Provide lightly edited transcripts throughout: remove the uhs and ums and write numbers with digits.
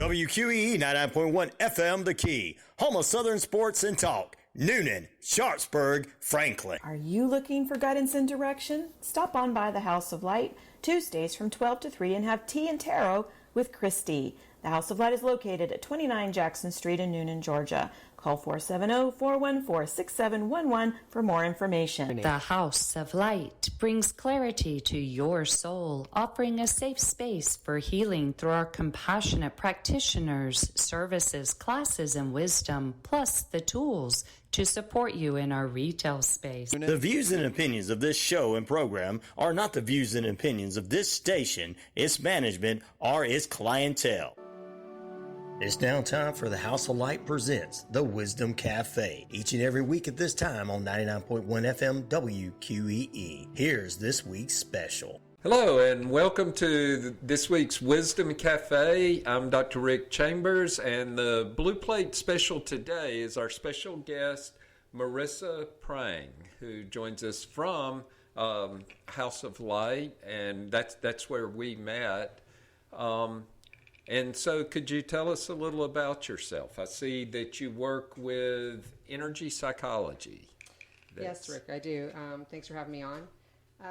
WQEE 99.1 FM The Key, home of Southern sports and talk. Noonan, Sharpsburg, Franklin. Are you looking for guidance and direction? Stop on by the House of Light Tuesdays from 12 to 3 and have tea and tarot with Christy. The House of Light is located at 29 Jackson Street in Noonan, Georgia. Call 470-414-6711 for more information. The House of Light brings clarity to your soul, offering a safe space for healing through our compassionate practitioners, services, classes, and wisdom, plus the tools to support you in our retail space. The views and opinions of this show and program are not the views and opinions of this station, its management, or its clientele. It's now time for the House of Light presents The Wisdom Cafe, each and every week at this time on 99.1 FM WQEE. Here's this week's special. Hello and welcome to this week's Wisdom Cafe. I'm Dr. Rick Chambers, and the Blue Plate special today is our special guest, Marissa Prang, who joins us from House of Light, and that's where we met. And so could you tell us a little about yourself? I see that you work with energy psychology. Yes, Rick, I do. Thanks for having me on.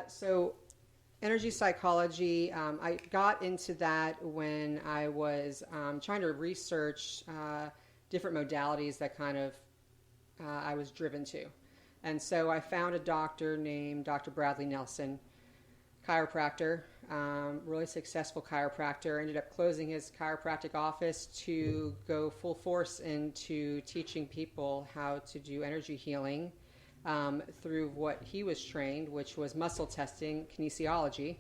So energy psychology, I got into that when I was trying to research different modalities that kind of I was driven to. And so I found a doctor named Dr. Bradley Nelson, chiropractor, really successful chiropractor, ended up closing his chiropractic office to go full force into teaching people how to do energy healing through what he was trained, which was muscle testing, kinesiology,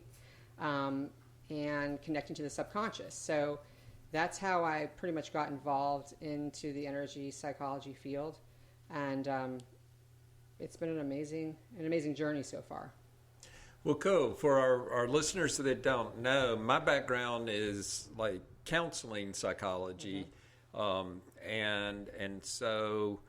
and connecting to the subconscious. So that's how I pretty much got involved into the energy psychology field, and it's been an amazing journey so far. Well, cool. For our listeners that don't know, my background is like counseling psychology, and so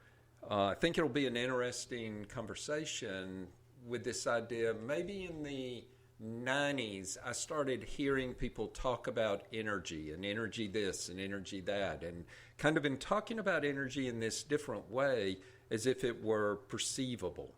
I think it'll be an interesting conversation with this idea. Maybe in the 90s, I started hearing people talk about energy and energy this and energy that, and kind of been talking about energy in this different way as if it were perceivable.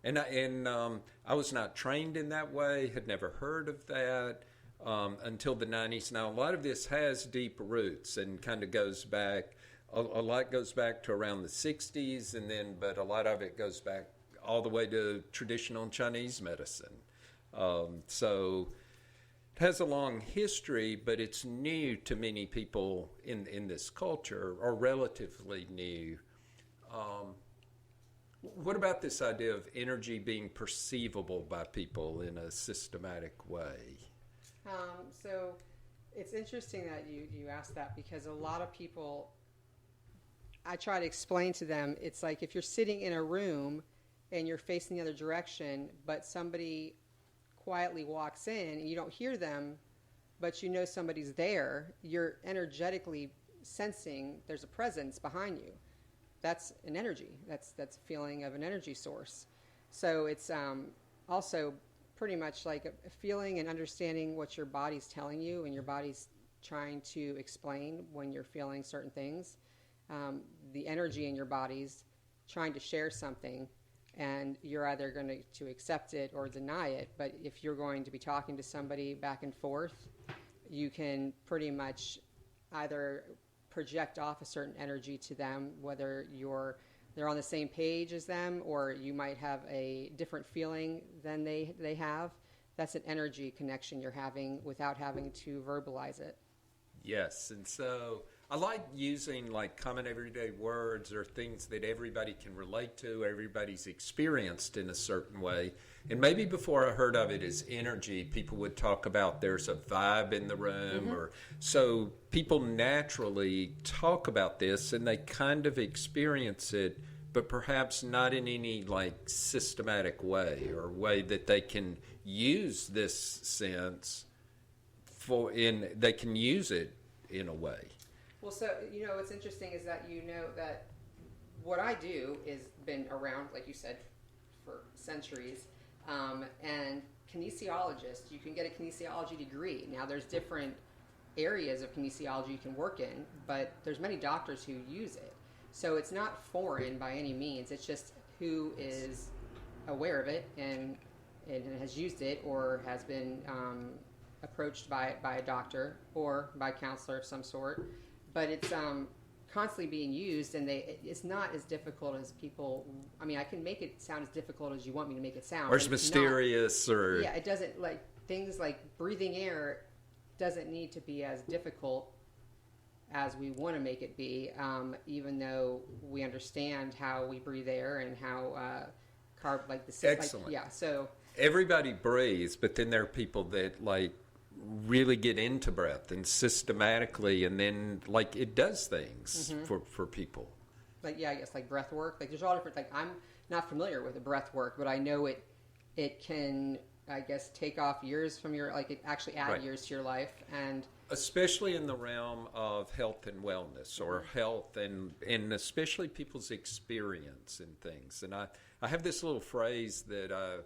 And I was not trained in that way, had never heard of that until the 90s. Now, a lot of this has deep roots and kind of goes back, a lot goes back to around the 60s, but a lot of it goes back all the way to traditional Chinese medicine. So it has a long history, but it's new to many people in this culture, or relatively new. What about this idea of energy being perceivable by people in a systematic way? So it's interesting that you asked that, because a lot of people, I try to explain to them, it's like if you're sitting in a room and you're facing the other direction, but somebody quietly walks in and you don't hear them, but you know somebody's there, you're energetically sensing there's a presence behind you. That's an energy. That's a feeling of an energy source. So it's also pretty much like a feeling and understanding what your body's telling you, and your body's trying to explain when you're feeling certain things. The energy in your body's trying to share something, and you're either going to accept it or deny it. But if you're going to be talking to somebody back and forth, you can pretty much either project off a certain energy to them, whether they're on the same page as them, or you might have a different feeling than they have. That's an energy connection you're having without having to verbalize it. Yes, and so I like using like common everyday words or things that everybody can relate to, everybody's experienced in a certain way. And maybe before I heard of it as energy, people would talk about there's a vibe in the room, or so people naturally talk about this and they kind of experience it, but perhaps not in any like systematic way or way that they can use this sense they can use it in a way. Well, so, what's interesting is that that what I do is been around, like you said, for centuries, and kinesiologists, you can get a kinesiology degree. Now, there's different areas of kinesiology you can work in, but there's many doctors who use it. So it's not foreign by any means. It's just who is aware of it and has used it or has been approached by a doctor or by a counselor of some sort. But it's constantly being used, and it's not as difficult as people. I mean, I can make it sound as difficult as you want me to make it sound. Or it's mysterious, or yeah, it doesn't, like things like breathing air doesn't need to be as difficult as we want to make it be, even though we understand how we breathe air and how excellent. Yeah, so everybody breathes, but then there are people that like really get into breath and systematically, and then like it does things for people. Like, yeah, I guess like breath work. Like there's all different, like I'm not familiar with the breath work, but I know it can, I guess, take off years from your, like it actually add years to your life. And especially in the realm of health and wellness, or health and especially people's experience and things. And I have this little phrase that I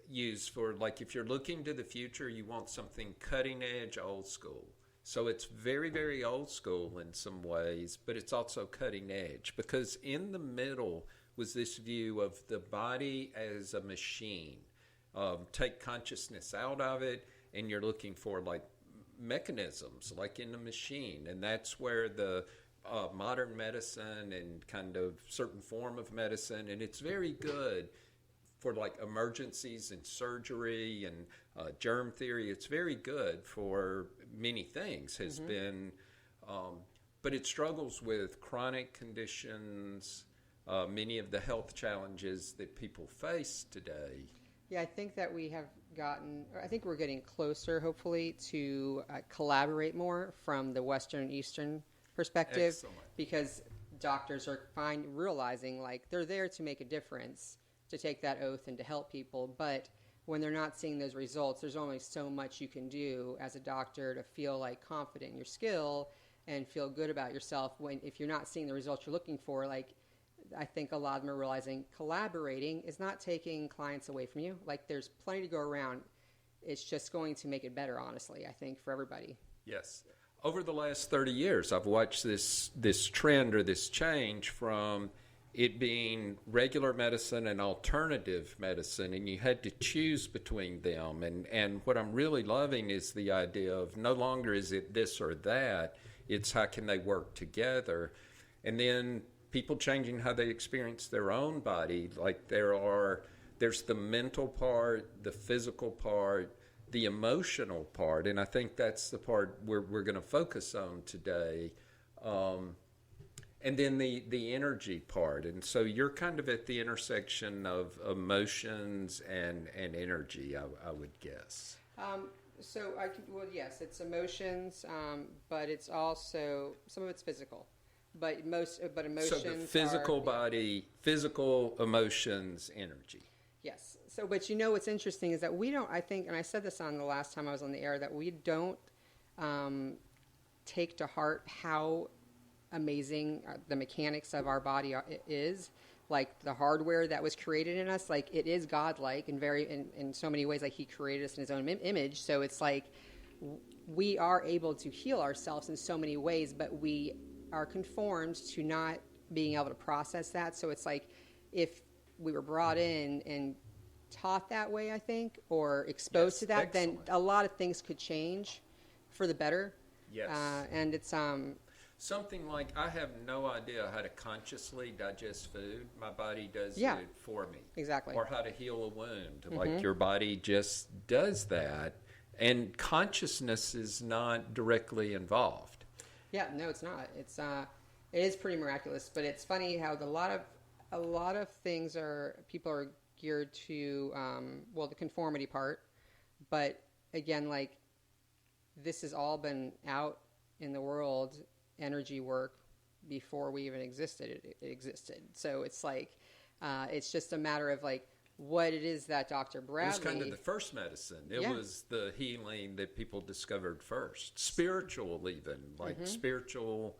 use for, like, if you're looking to the future, you want something cutting edge, old school. So it's very, very old school in some ways, but it's also cutting edge, because in the middle was this view of the body as a machine. Take consciousness out of it, and you're looking for like mechanisms like in a machine, and that's where the modern medicine and kind of certain form of medicine, and it's very good for like emergencies and surgery and germ theory. It's very good for many things, has been, but it struggles with chronic conditions, many of the health challenges that people face today. yeah, I think that I think we're getting closer, hopefully, to collaborate more from the Western and Eastern perspective. Excellent. Because doctors are realizing like they're there to make a difference, to take that oath and to help people, but when they're not seeing those results, there's only so much you can do as a doctor to feel like confident in your skill and feel good about yourself if you're not seeing the results you're looking for. Like, I think a lot of them are realizing collaborating is not taking clients away from you. Like, there's plenty to go around. It's just going to make it better, honestly, I think, for everybody. Yes. Over the last 30 years, I've watched this trend, or this change from it being regular medicine and alternative medicine, and you had to choose between them. And what I'm really loving is the idea of no longer is it this or that, it's how can they work together. And then people changing how they experience their own body. Like there's the mental part, the physical part, the emotional part, and I think that's the part we're going to focus on today. And then the energy part. And so you're kind of at the intersection of emotions and energy, I would guess. Yes, it's emotions, but it's also, some of it's physical. But emotions. So the physical body, physical, emotions, energy. Yes. So, but you know what's interesting is that we don't, I think, and I said this on the last time I was on the air, that we don't take to heart how amazing the mechanics of our body is. Like the hardware that was created in us, like it is godlike in so many ways. Like he created us in his own image. So it's like we are able to heal ourselves in so many ways, but we are conformed to not being able to process that. So it's like if we were brought in and taught that way, I think, or exposed to that, excellent. Then a lot of things could change for the better. Yes. And it's something like, I have no idea how to consciously digest food. My body does it for me. Exactly. Or how to heal a wound. Like your body just does that, and consciousness is not directly involved. Yeah, no, it's not. It is pretty miraculous, but it's funny how a lot of things people are geared to the conformity part, but again, like this has all been out in the world, energy work, before we even existed. It existed. So it's like it's just a matter of like what it is that Dr. Bradley... It was kind of the first medicine. It was the healing that people discovered first. Spiritual even, like spiritual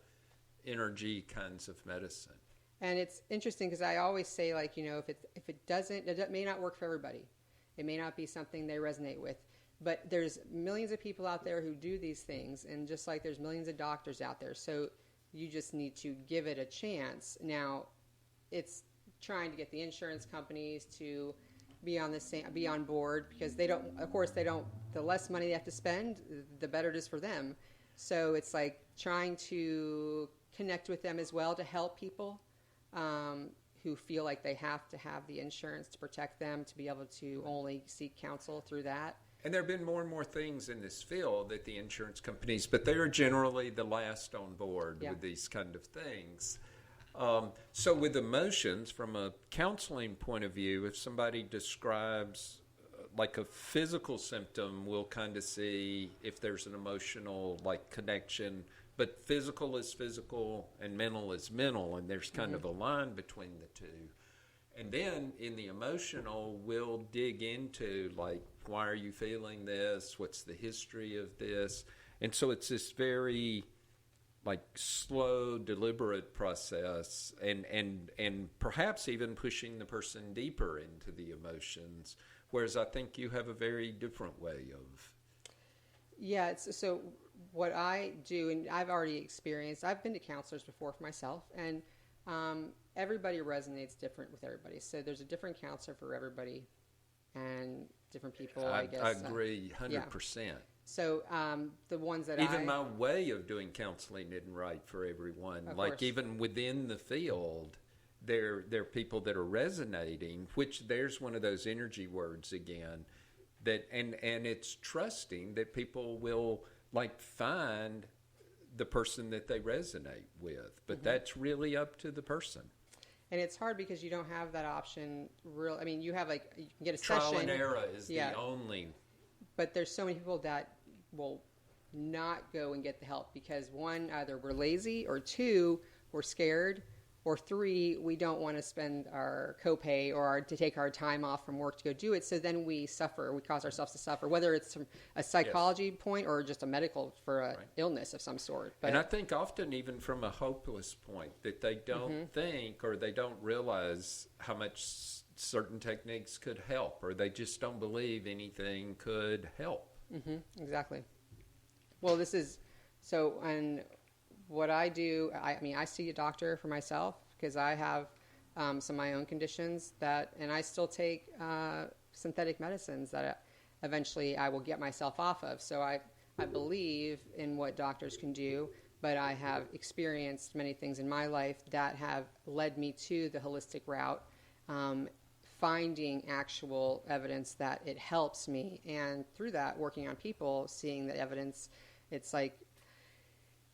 energy kinds of medicine. And it's interesting because I always say, like, you know, if it doesn't, it may not work for everybody. It may not be something they resonate with. But there's millions of people out there who do these things, and just like there's millions of doctors out there. So you just need to give it a chance. Now, it's trying to get the insurance companies to be on board, because they don't, of course, the less money they have to spend, the better it is for them. So it's like trying to connect with them as well to help people who feel like they have to have the insurance to protect them, to be able to only seek counsel through that. And there have been more and more things in this field that the insurance companies, but they are generally the last on board with these kind of things. So with emotions, from a counseling point of view, if somebody describes like a physical symptom, we'll kind of see if there's an emotional like connection, but physical is physical and mental is mental, and there's kind of a line between the two. And then in the emotional, we'll dig into like, why are you feeling this? What's the history of this? And so it's this very like slow, deliberate process, and perhaps even pushing the person deeper into the emotions, whereas I think you have a very different way of. Yeah, so what I do, and I've already experienced, I've been to counselors before for myself, and everybody resonates different with everybody. So there's a different counselor for everybody and different people, I guess. I agree 100%. Yeah. So the ones that even my way of doing counseling isn't right for everyone. Like course. Even within the field, there are people that are resonating, which there's one of those energy words again, that and it's trusting that people will like find the person that they resonate with. But that's really up to the person. And it's hard because you don't have that option. I mean, you have like, you can get a trial session. And error is the only. But there's so many people that will not go and get the help because one, either we're lazy, or two, we're scared, or three, we don't want to spend our copay or to take our time off from work to go do it. So then we suffer. We cause ourselves to suffer, whether it's from a psychology point or just a medical for a illness of some sort. But, and I think often even from a hopeless point that they don't think or they don't realize how much certain techniques could help, or they just don't believe anything could help. Exactly. Well, this is so, and what I do, I mean, I see a doctor for myself because I have some of my own conditions and I still take synthetic medicines that eventually I will get myself off of. So I believe in what doctors can do, but I have experienced many things in my life that have led me to the holistic route, finding actual evidence that it helps me. And through that, working on people, seeing the evidence, it's like,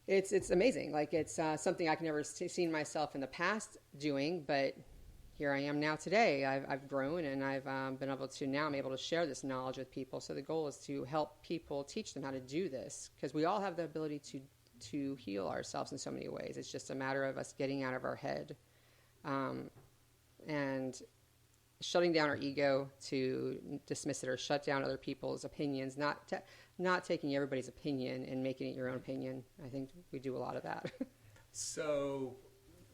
it's amazing. Like it's something I can never seen myself in the past doing, but here I am now today. I've grown and I've been able to, now I'm able to share this knowledge with people. So the goal is to help people, teach them how to do this, because we all have the ability to heal ourselves in so many ways. It's just a matter of us getting out of our head and shutting down our ego to dismiss it or shut down other people's opinions, not taking everybody's opinion and making it your own opinion. I think we do a lot of that. So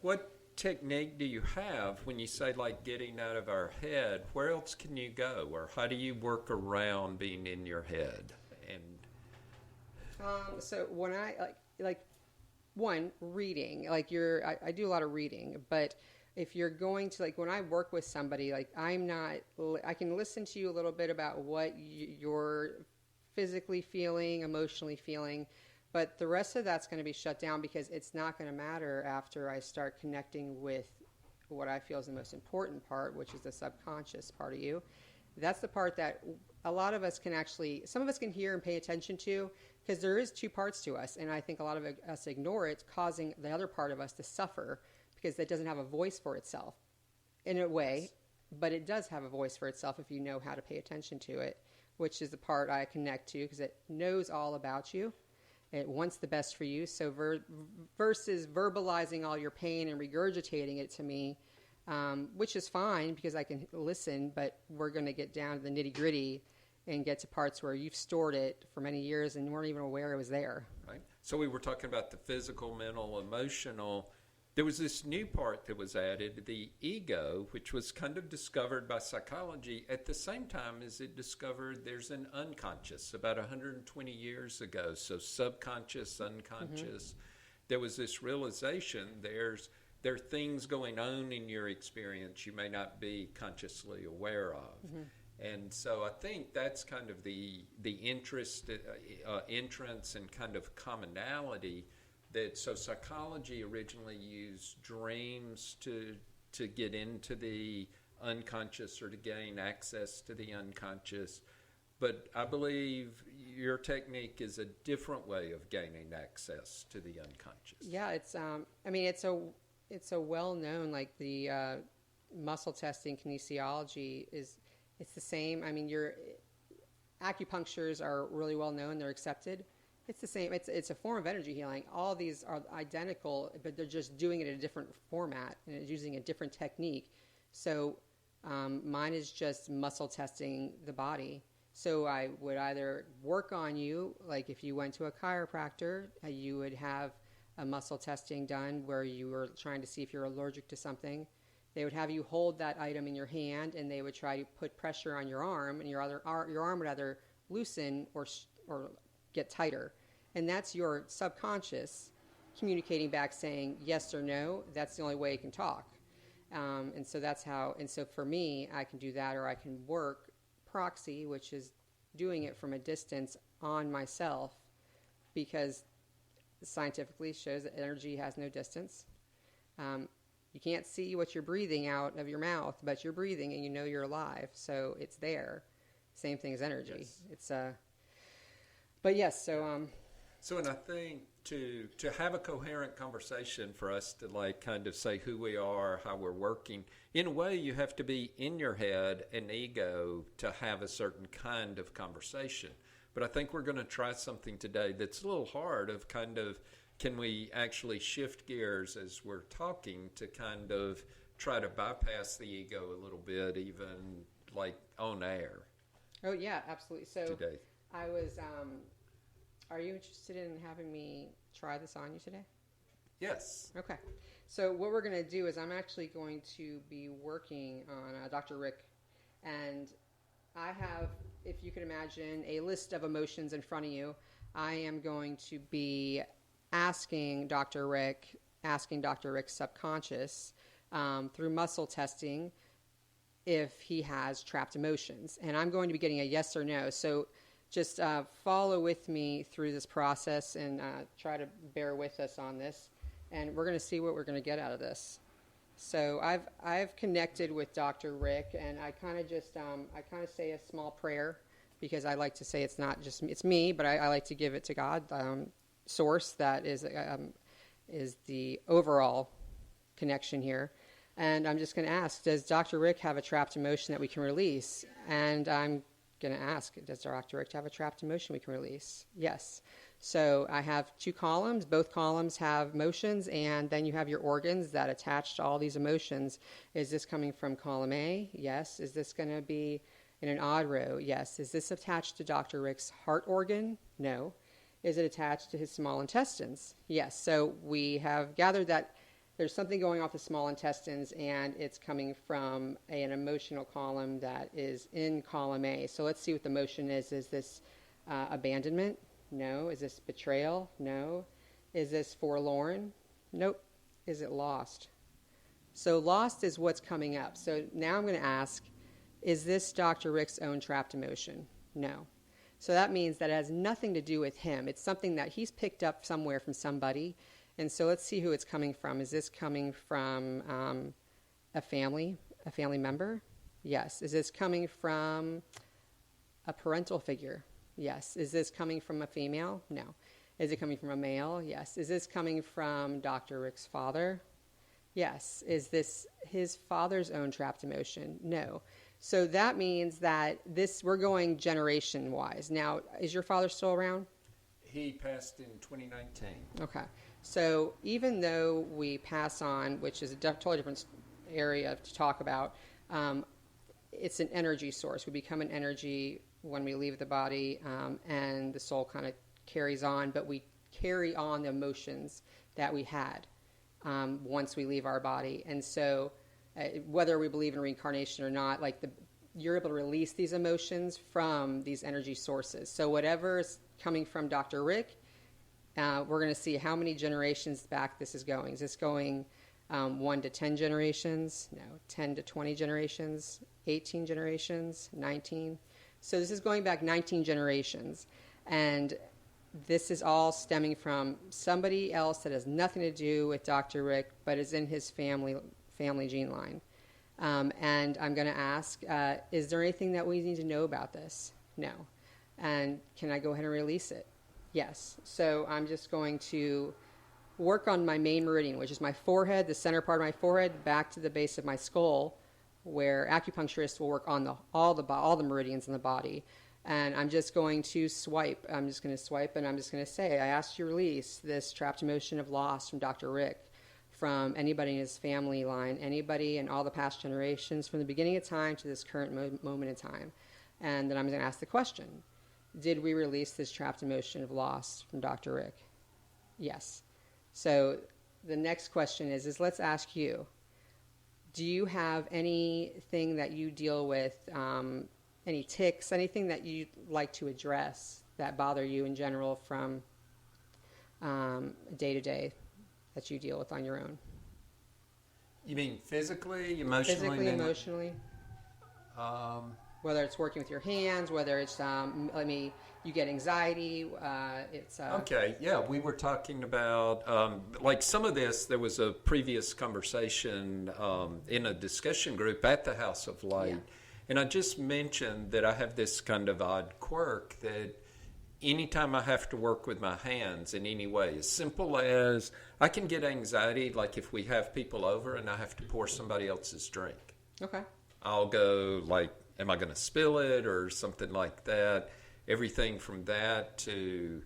what technique do you have when you say like getting out of our head? Where else can you go, or how do you work around being in your head? And so when I like one, reading, like I do a lot of reading, but if you're going to, like, when I work with somebody, like, I can listen to you a little bit about what you're physically feeling, emotionally feeling, but the rest of that's going to be shut down because it's not going to matter after I start connecting with what I feel is the most important part, which is the subconscious part of you. That's the part that a lot of us can actually, some of us can hear and pay attention to, because there is two parts to us, and I think a lot of us ignore it, causing the other part of us to suffer, because it doesn't have a voice for itself in a way, but it does have a voice for itself if you know how to pay attention to it, which is the part I connect to because it knows all about you. It wants the best for you. So versus verbalizing all your pain and regurgitating it to me, which is fine because I can listen, but we're going to get down to the nitty gritty and get to parts where you've stored it for many years and weren't even aware it was there. Right. So we were talking about the physical, mental, emotional. there was this new part that was added, the ego, which was kind of discovered by psychology at the same time as it discovered there's an unconscious about 120 years ago. So subconscious, unconscious. There was this realization there are things going on in your experience you may not be consciously aware of. And so I think that's kind of the interest, entrance and kind of commonality. So psychology originally used dreams to get into the unconscious or to gain access to the unconscious. But I believe your technique is a different way of gaining access to the unconscious. Yeah, it's it's a well-known, like the muscle testing kinesiology it's the same. I mean, your acupunctures are really well known, they're accepted. It's the same. It's a form of energy healing. All these are identical, but they're just doing it in a different format and it's using a different technique. So mine is just muscle testing the body. So I would either work on you, like if you went to a chiropractor, you would have a muscle testing done where you were trying to see if you're allergic to something. They would have you hold that item in your hand, and they would try to put pressure on your arm, and your arm would either loosen or get tighter. And that's your subconscious communicating back saying yes or no. That's the only way it can talk. And so that's how, and so for me, I can do that, or I can work proxy, which is doing it from a distance on myself, because scientifically shows that energy has no distance. You can't see what you're breathing out of your mouth, but you're breathing and you know you're alive. So it's there. Same thing as energy. Yes. It's but yes, so So, and I think to have a coherent conversation for us to like kind of say who we are, how we're working, in a way you have to be in your head and ego to have a certain kind of conversation. But I think we're going to try something today that's a little hard of kind of, can we actually shift gears as we're talking to kind of try to bypass the ego a little bit, even like on air? Oh yeah, absolutely. So today. I was are you interested in having me try this on you today? Yes. Okay. So what we're going to do is I'm actually going to be working on Dr. Rick, and I have, if you can imagine, a list of emotions in front of you. I am going to be asking Dr. Rick's subconscious through muscle testing if he has trapped emotions. And I'm going to be getting a yes or no. So just follow with me through this process and try to bear with us on this. And we're going to see what we're going to get out of this. So I've connected with Dr. Rick, and I kind of just say a small prayer, because I like to say it's not just it's me, but I like to give it to God, source that is the overall connection here. And I'm just going to ask, does Dr. Rick have a trapped emotion that we can release? And I'm going to ask, does Dr. Rick have a trapped emotion we can release? Yes. So I have two columns. Both columns have emotions, and then you have your organs that attach to all these emotions. Is this coming from column A? Yes. Is this going to be in an odd row? Yes. Is this attached to Dr. Rick's heart organ? No. Is it attached to his small intestines? Yes. So we have gathered that there's something going off the small intestines, and it's coming from an emotional column that is in column A. So let's see what the emotion is. Is this abandonment? No. Is this betrayal? No. Is this forlorn? Nope. Is it lost? So lost is what's coming up. So now I'm going to ask, is this Dr. Rick's own trapped emotion? No. So that means that it has nothing to do with him. It's something that he's picked up somewhere from somebody. And so let's see who it's coming from. Is this coming from a family member? Yes. Is this coming from a parental figure? Yes. Is this coming from a female? No. Is it coming from a male? Yes. Is this coming from Dr. Rick's father? Yes. Is this his father's own trapped emotion? No. So that means that we're going generation-wise. Now, is your father still around? He passed in 2019. Okay. So even though we pass on, which is a totally different area to talk about, it's an energy source. We become an energy when we leave the body, and the soul kind of carries on, but we carry on the emotions that we had. once we leave our body. And so whether we believe in reincarnation or not, like you're able to release these emotions from these energy sources. So whatever is coming from Dr. Rick, we're going to see how many generations back this is going. Is this going 1 to 10 generations? No, 10 to 20 generations, 18 generations, 19. So this is going back 19 generations. And this is all stemming from somebody else that has nothing to do with Dr. Rick, but is in his family gene line. And I'm going to ask, is there anything that we need to know about this? No. And can I go ahead and release it? Yes. So I'm just going to work on my main meridian, which is my forehead, the center part of my forehead, back to the base of my skull, where acupuncturists will work on all the meridians in the body. And I'm just going to swipe. I'm just going to swipe, and I'm just going to say, I ask you to release this trapped emotion of loss from Dr. Rick, from anybody in his family line, anybody in all the past generations, from the beginning of time to this current moment in time. And then I'm going to ask the question, did we release this trapped emotion of loss from Dr. Rick? Yes. So the next question is let's ask you, do you have anything that you deal with, any tics, anything that you'd like to address that bother you in general from day to day that you deal with on your own? You mean physically, emotionally? Physically, emotionally. Whether it's working with your hands, whether it's, you get anxiety, Okay, yeah, we were talking about, like some of this, there was a previous conversation in a discussion group at the House of Light, yeah. And I just mentioned that I have this kind of odd quirk that anytime I have to work with my hands in any way, as simple as I can get anxiety, like if we have people over and I have to pour somebody else's drink. Okay. I'll go like, am I going to spill it or something like that? Everything from that to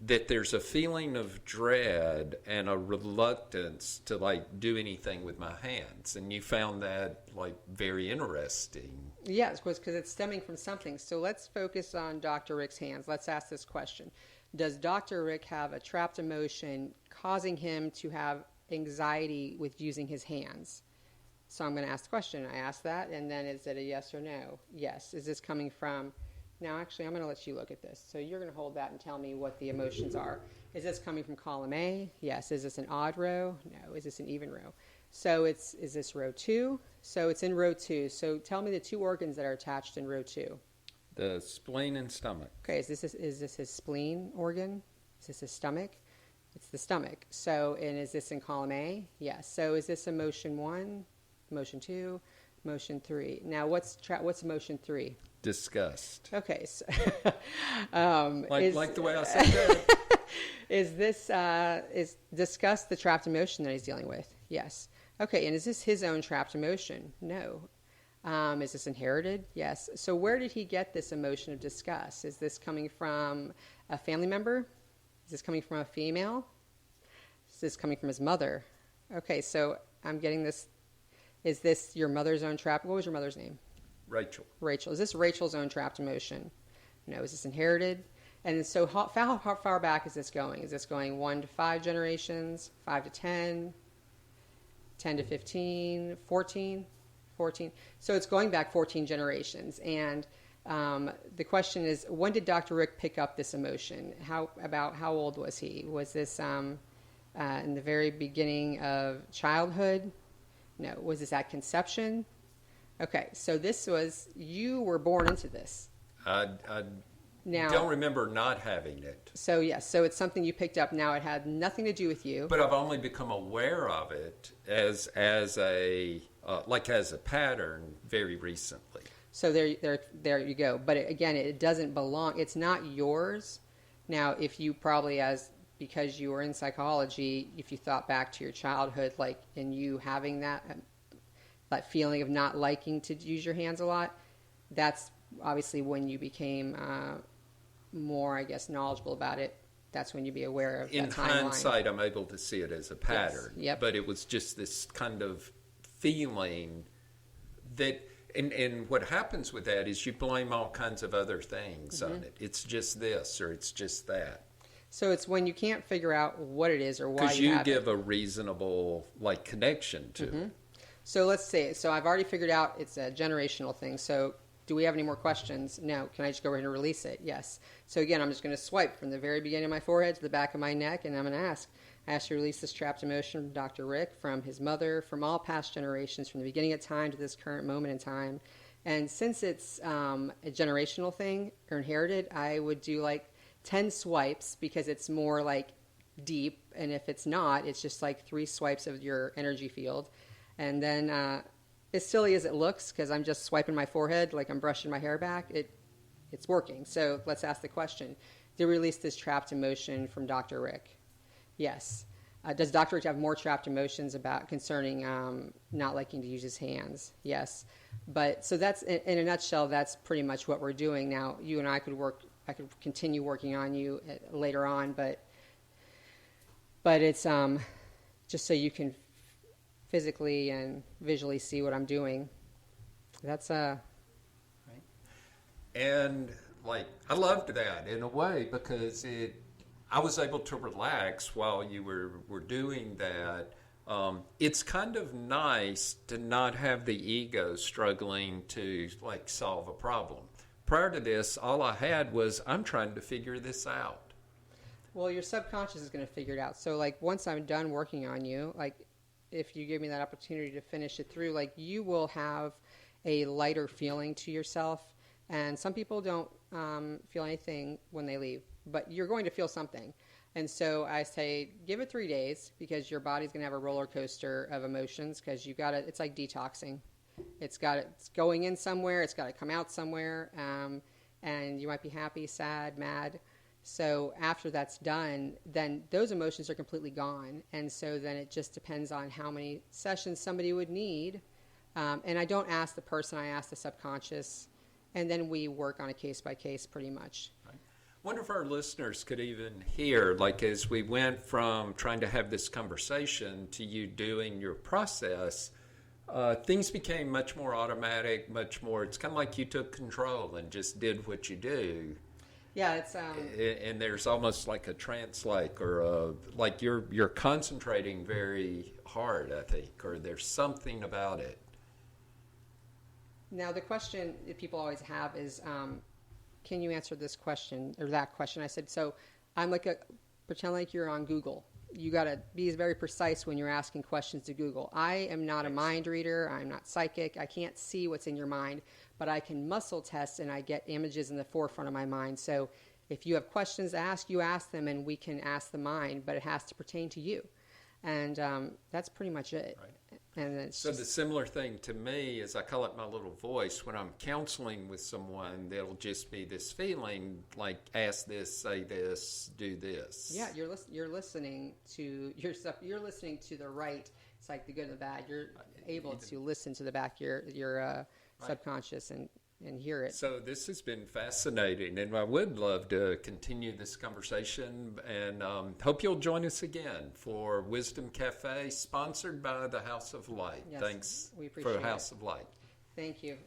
that there's a feeling of dread and a reluctance to like do anything with my hands. And you found that like very interesting. Yes, because it's stemming from something. So let's focus on Dr. Rick's hands. Let's ask this question. Does Dr. Rick have a trapped emotion causing him to have anxiety with using his hands? So I'm going to ask the question. I ask that, and then is it a yes or no? Yes. Is this coming from... Now, actually, I'm going to let you look at this. So you're going to hold that and tell me what the emotions are. Is this coming from column A? Yes. Is this an odd row? No. Is this an even row? So is this row 2? So it's in row 2. So tell me the 2 organs that are attached in row 2. The spleen and stomach. Okay. Is this his spleen organ? Is this his stomach? It's the stomach. So, and is this in column A? Yes. So is this emotion 1, emotion 2, emotion 3? Now, what's emotion 3? Disgust. Okay. So, like the way I said that. Is disgust the trapped emotion that he's dealing with? Yes. Okay. And is this his own trapped emotion? No. Is this inherited? Yes. So where did he get this emotion of disgust? Is this coming from a family member? Is this coming from a female? Is this coming from his mother? Okay. So I'm getting this. Is this your mother's own trap? What was your mother's name? Rachel. Rachel. Is this Rachel's own trapped emotion? No. Is this inherited? And so how far back is this going? Is this going 1 to 5 generations, 5 to 10, 10 to 15, 14? 14. So it's going back 14 generations. And the question is, when did Dr. Rick pick up this emotion? How old was he? Was this in the very beginning of childhood? No. Was this at conception? Okay, so you were born into this. I don't remember not having it. So yes, so it's something you picked up. Now it had nothing to do with you. But I've only become aware of it as a pattern very recently. So there you go. But again, it doesn't belong. It's not yours. Now, if you because you were in psychology, if you thought back to your childhood, like in you having that feeling of not liking to use your hands a lot, that's obviously when you became more, I guess, knowledgeable about it. That's when you'd be aware of that timeline. In hindsight, I'm able to see it as a pattern. Yes. Yep. But it was just this kind of feeling that, and what happens with that is you blame all kinds of other things on it. It's just this or it's just that. So it's when you can't figure out what it is or why Because you you have give it. a reasonable connection to it. So let's say, so I've already figured out it's a generational thing. So do we have any more questions? No. Can I just go ahead and release it? Yes. So again, I'm just going to swipe from the very beginning of my forehead to the back of my neck, and I'm going to ask. I ask you to release this trapped emotion from Dr. Rick, from his mother, from all past generations, from the beginning of time to this current moment in time. And since it's a generational thing or inherited, I would do like 10 swipes because it's more like deep. And if it's not, it's just like 3 swipes of your energy field. And then as silly as it looks, because I'm just swiping my forehead like I'm brushing my hair back, it's working. So let's ask the question. Do we release this trapped emotion from Dr. Rick? Yes. Does Dr. Rick have more trapped emotions about concerning not liking to use his hands? Yes. But so that's, in a nutshell, that's pretty much what we're doing. Now, you and I could continue working on you later on, but it's just so you can physically and visually see what I'm doing. That's Right. And I loved that in a way because I was able to relax while you were doing that. It's kind of nice to not have the ego struggling to solve a problem. Prior to this, all I had was I'm trying to figure this out. Well, your subconscious is going to figure it out. So once I'm done working on you, if you give me that opportunity to finish it through, you will have a lighter feeling to yourself. And some people don't feel anything when they leave, but you're going to feel something. And so I say, give it 3 days because your body's going to have a roller coaster of emotions because it's like detoxing. It's going in somewhere. It's got to come out somewhere. And you might be happy, sad, mad. So after that's done, then those emotions are completely gone. And so then it just depends on how many sessions somebody would need. And I don't ask the person, I ask the subconscious. And then we work on a case-by-case pretty much. Right. Wonder if our listeners could even hear, as we went from trying to have this conversation to you doing your process, things became much more automatic, it's kind of like you took control and just did what you do. Yeah, it's and there's almost like a trance-like, or you're concentrating very hard, I think, or there's something about it. Now the question that people always have is, can you answer this question or that question? I said, so I'm pretend like you're on Google. You got to be very precise when you're asking questions to Google. I am not a mind reader. I'm not psychic. I can't see what's in your mind, but I can muscle test and I get images in the forefront of my mind. So if you have questions to ask, you ask them and we can ask the mind, but it has to pertain to you. And that's pretty much it. Right. And it's so the similar thing to me is I call it my little voice. When I'm counseling with someone, there'll just be this feeling like ask this, say this, do this. Yeah, you're listening to yourself. You're listening to the right. It's like the good and the bad. You're able to listen to the back of your subconscious and hear it. So this has been fascinating, and I would love to continue this conversation, and hope you'll join us again for Wisdom Cafe, sponsored by the House of Light. Yes, Thanks we appreciate for House of Light. Thank you.